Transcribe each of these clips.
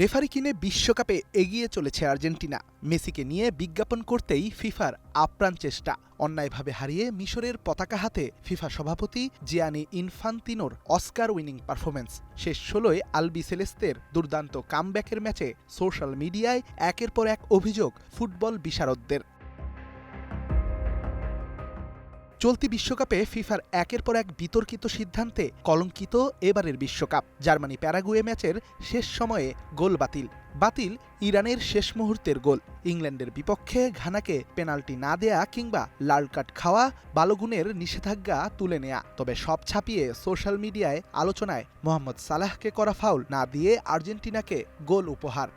Referee কিনে বিশ্বকাপে এগিয়ে চলেছে আর্জেন্টিনা। মেসিকে নিয়ে বিজ্ঞাপন করতেই ফিফার আপ্রাণ চেষ্টা। অন্যায়ভাবে হারিয়ে মিশরের পতাকা হাতে ফিফা সভাপতি জিয়ানি ইনফান্তিনোর অস্কার উইনিং পারফরম্যান্স। শেষ ১৬য় আলবি সেলেস্তের দুর্দান্ত কামব্যাকের ম্যাচে সোশ্যাল মিডিয়ায় একের পর এক অভিযোগ ফুটবল বিশারদদের। চলতি বিশ্বকাপে ফিফার একের পর এক বিতর্কিত সিদ্ধান্তে কলঙ্কিত এবারের বিশ্বকাপ। জার্মানি প্যারাগুয়ে ম্যাচের শেষ সময়ে গোল বাতিল ইরানের শেষ মুহূর্তের গোল, ইংল্যান্ডের বিপক্ষে ঘানাকে পেনাল্টি না দেয়া কিংবা লাল কার্ড খাওয়া, বালগুনের নিষেধাজ্ঞা তুলে নেয়া। তবে সব ছাপিয়ে সোশ্যাল মিডিয়ায় আলোচনায় মোহাম্মদ সালাহকে করা ফাউল না দিয়ে আর্জেন্টিনাকে গোল উপহার।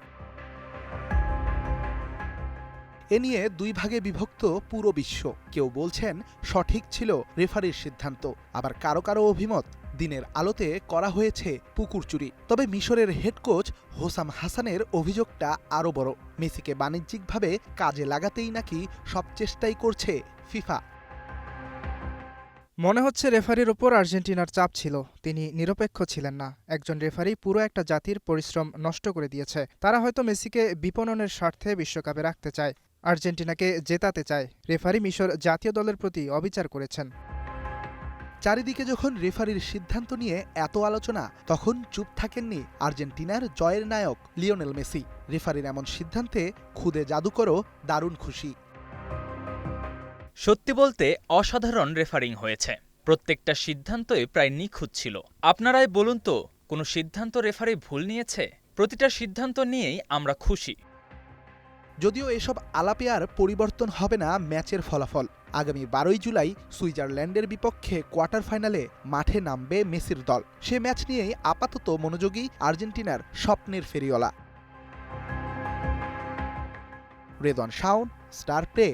এ নিয়ে দুই ভাগে বিভক্ত পুরো বিশ্ব। কেউ বলছেন সঠিক ছিল রেফারির সিদ্ধান্ত, আবার কারো কারো অভিমত দিনের আলোতে করা হয়েছে পুকুর চুরি। তবে মিশরের হেড কোচ হোসাম হাসানের অভিযোগটা আরও বড়। মেসিকে বাণিজ্যিকভাবে কাজে লাগাতেই নাকি সব চেষ্টাই করছে ফিফা। মনে হচ্ছে রেফারির ওপর আর্জেন্টিনার চাপ ছিল। তিনি নিরপেক্ষ ছিলেন না। একজন রেফারি পুরো একটা জাতির পরিশ্রম নষ্ট করে দিয়েছে। তারা হয়তো মেসিকে বিপণনের স্বার্থে বিশ্বকাপে রাখতে চায়, আর্জেন্টিনাকে জেতাতে চায়। রেফারি মিশর জাতীয় দলের প্রতি অবিচার করেছেন। চারিদিকে যখন রেফারির সিদ্ধান্ত নিয়ে এত আলোচনা, তখন চুপ থাকেননি আর্জেন্টিনার জয়ের নায়ক লিওনেল মেসি। রেফারির এমন সিদ্ধান্তে খুদে জাদুকরও দারুণ খুশি। সত্যি বলতে অসাধারণ রেফারিং হয়েছে। প্রত্যেকটা সিদ্ধান্তই প্রায় নিখুঁত ছিল। আপনারাই বলুন তো, কোনো সিদ্ধান্ত রেফারি ভুল নিয়েছে? প্রতিটা সিদ্ধান্ত নিয়েই আমরা খুশি। যদিও এসব আলাপে আর পরিবর্তন হবে না ম্যাচের ফলাফল। আগামী 12ই জুলাই সুইজারল্যান্ডের বিপক্ষে কোয়ার্টার ফাইনালে মাঠে নামবে মেসির দল। সে ম্যাচ নিয়েই আপাতত মনোযোগী আর্জেন্টিনার স্বপ্নের ফেরিওয়ালা। Redwan Shaon, star play.